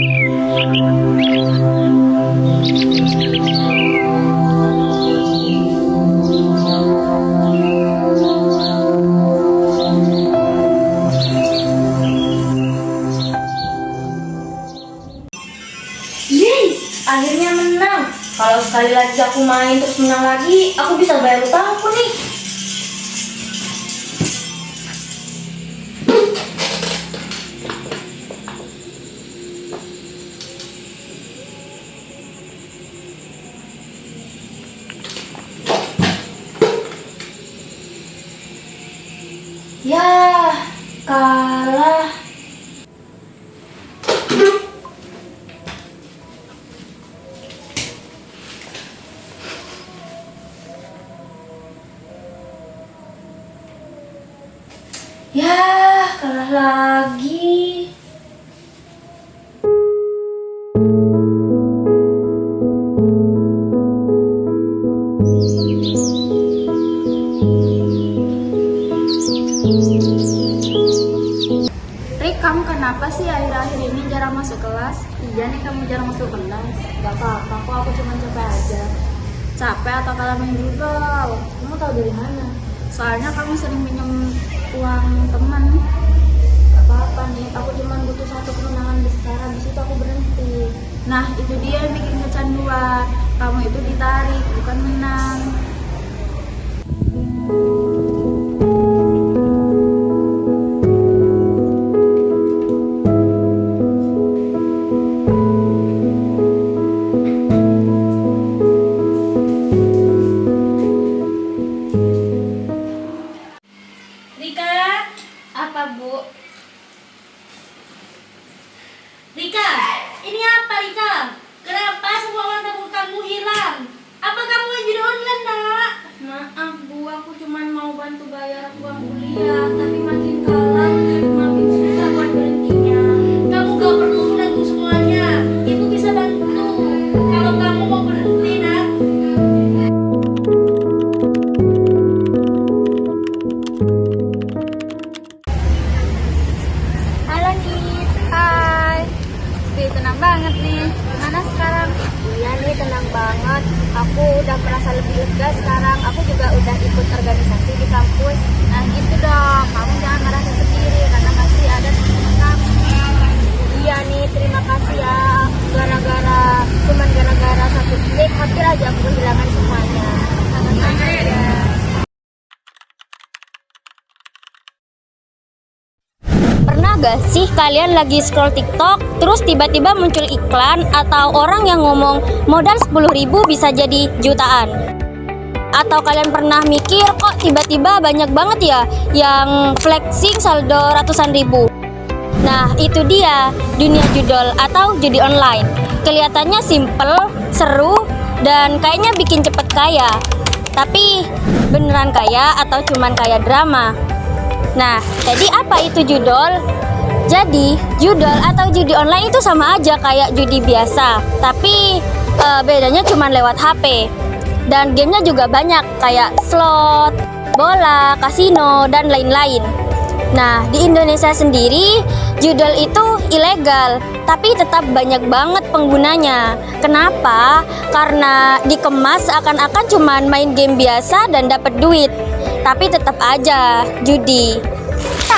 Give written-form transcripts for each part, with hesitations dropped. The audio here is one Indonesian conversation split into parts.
Yeay, akhirnya menang. Kalau sekali lagi aku main terus menang lagi, aku bisa bayar utangku nih. Yah, kalah. Yah, kalah lagi. Rik, kamu kenapa sih akhir-akhir ini jarang masuk kelas? Iya nih, kamu jarang masuk kelas. Gak apa-apa, kok aku cuma capek aja. Capek atau kalau main judol? Kamu tahu dari mana? Soalnya kamu sering pinjam uang teman. Gak apa-apa nih, aku cuma butuh satu kemenangan besar, habis itu aku berhenti. Nah, itu dia yang bikin kecanduan. Kamu itu ditarik, bukan menang. Rika, Apa, Bu? Rika, ini apa Rika? Kenapa semua uang tabungan kamu hilang? Apa kamu yang jadi online, nak? Maaf, Bu, aku cuma mau bantu bayar uang kuliah, tapi makin kalah, makin susah buat berhentinya. Kamu gak perlu menanggung semuanya. Ibu bisa bantu. Kalau kamu mau berhenti, nak. Halo Nit, hai. Tenang banget nih. Mana sekarang? Iya nih, tenang banget. Aku udah merasa lebih lega sekarang. Aku juga udah ikut organisasi di kampus. Nah gitu dong, kamu jangan merasa sendiri karena masih ada teman kamu. Iya nih, terima kasih ya. Cuman gara-gara satu klik, hampir aja aku kehilangan semuanya. Sama-sama ya. Pernah gak sih kalian lagi scroll TikTok, terus tiba-tiba muncul iklan atau orang yang ngomong modal 10.000 bisa jadi jutaan? Atau kalian pernah mikir kok tiba-tiba banyak banget ya yang flexing saldo ratusan ribu? Nah itu dia dunia judol atau judi online. Kelihatannya simple, seru, dan kayaknya bikin cepet kaya. Tapi beneran kaya atau cuman kaya drama? Nah, jadi apa itu judol? Jadi, judol atau judi online itu sama aja kayak judi biasa, tapi bedanya cuma lewat HP. Dan gamenya juga banyak kayak slot, bola, kasino, dan lain-lain. Nah, di Indonesia sendiri, judol itu ilegal, tapi tetap banyak banget penggunanya. Kenapa? Karena dikemas seakan-akan cuma main game biasa dan dapat duit. Tapi tetap aja judi.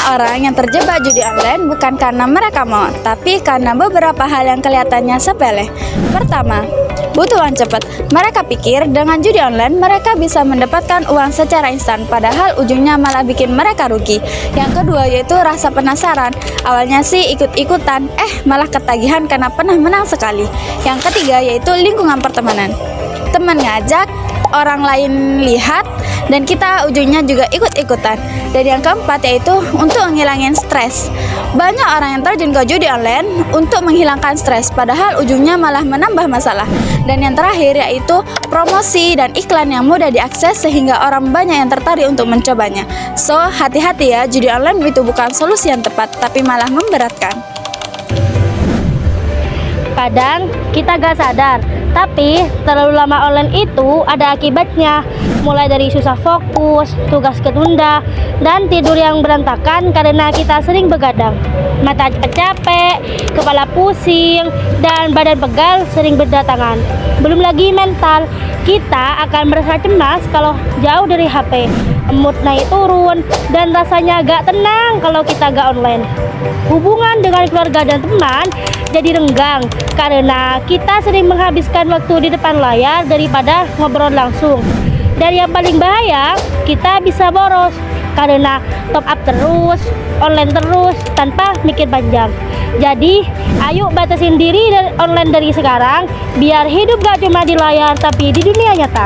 Orang yang terjebak judi online bukan karena mereka mau, tapi karena beberapa hal yang kelihatannya sepele. Pertama, butuh uang cepat. Mereka pikir dengan judi online mereka bisa mendapatkan uang secara instan, padahal ujungnya malah bikin mereka rugi. Yang kedua yaitu rasa penasaran. Awalnya sih ikut-ikutan, malah ketagihan karena pernah menang sekali. Yang ketiga yaitu lingkungan pertemanan. Teman ngajak, orang lain lihat, dan kita ujungnya juga ikut-ikutan. Dan yang keempat yaitu untuk menghilangin stres. Banyak orang yang terjun ke judi online untuk menghilangkan stres, padahal ujungnya malah menambah masalah. Dan yang terakhir yaitu promosi dan iklan yang mudah diakses sehingga orang banyak yang tertarik untuk mencobanya. So, hati-hati ya, judi online itu bukan solusi yang tepat, tapi malah memberatkan. Kadang kita gak sadar, tapi terlalu lama online itu ada akibatnya. mulai dari susah fokus, tugas ketunda, dan tidur yang berantakan karena kita sering begadang. Mata cepat capek, kepala pusing, dan badan pegal sering berdatangan. Belum lagi mental, kita akan merasa cemas kalau jauh dari HP, mood naik turun, dan rasanya gak tenang kalau kita gak online. Hubungan dengan keluarga dan teman jadi renggang karena kita sering menghabiskan waktu di depan layar daripada ngobrol langsung. Dan yang paling bahaya, kita bisa boros karena top up terus, online terus tanpa mikir panjang. Jadi, ayo batasin diri online dari sekarang biar hidup gak cuma di layar tapi di dunia nyata.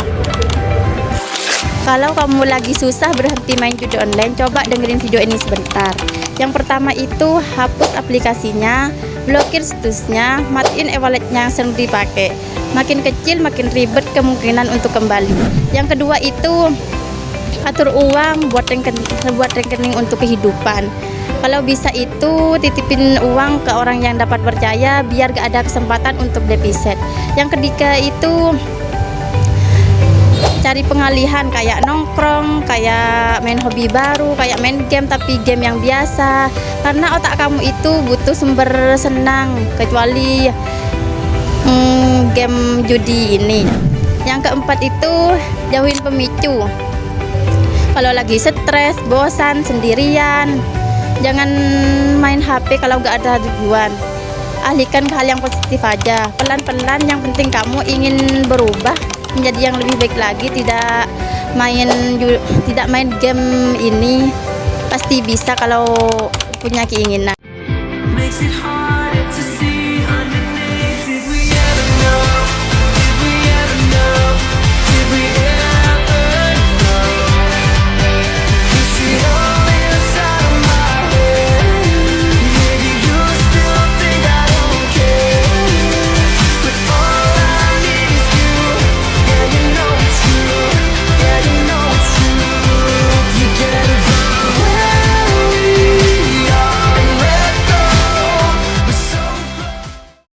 Kalau kamu lagi susah berhenti main judi online, coba dengerin video ini sebentar. Yang pertama itu hapus aplikasinya, blokir situsnya, matiin e-walletnya yang sering dipakai. Makin kecil makin ribet kemungkinan untuk kembali. Yang kedua itu atur uang buat rekening untuk kehidupan. Kalau bisa itu titipin uang ke orang yang dapat percaya biar gak ada kesempatan untuk defisit. Yang ketiga itu cari pengalihan kayak nongkrong, kayak main hobi baru, kayak main game tapi game yang biasa. Karena otak kamu itu butuh sumber senang kecuali game judi ini. Yang keempat itu jauhin pemicu. Kalau lagi stres, bosan, sendirian, jangan main HP kalau gak ada tujuan. Alihkan ke hal yang positif aja. Pelan-pelan, yang penting kamu ingin berubah menjadi yang lebih baik lagi, tidak main game ini. Pasti bisa kalau punya keinginan. Makes it hard.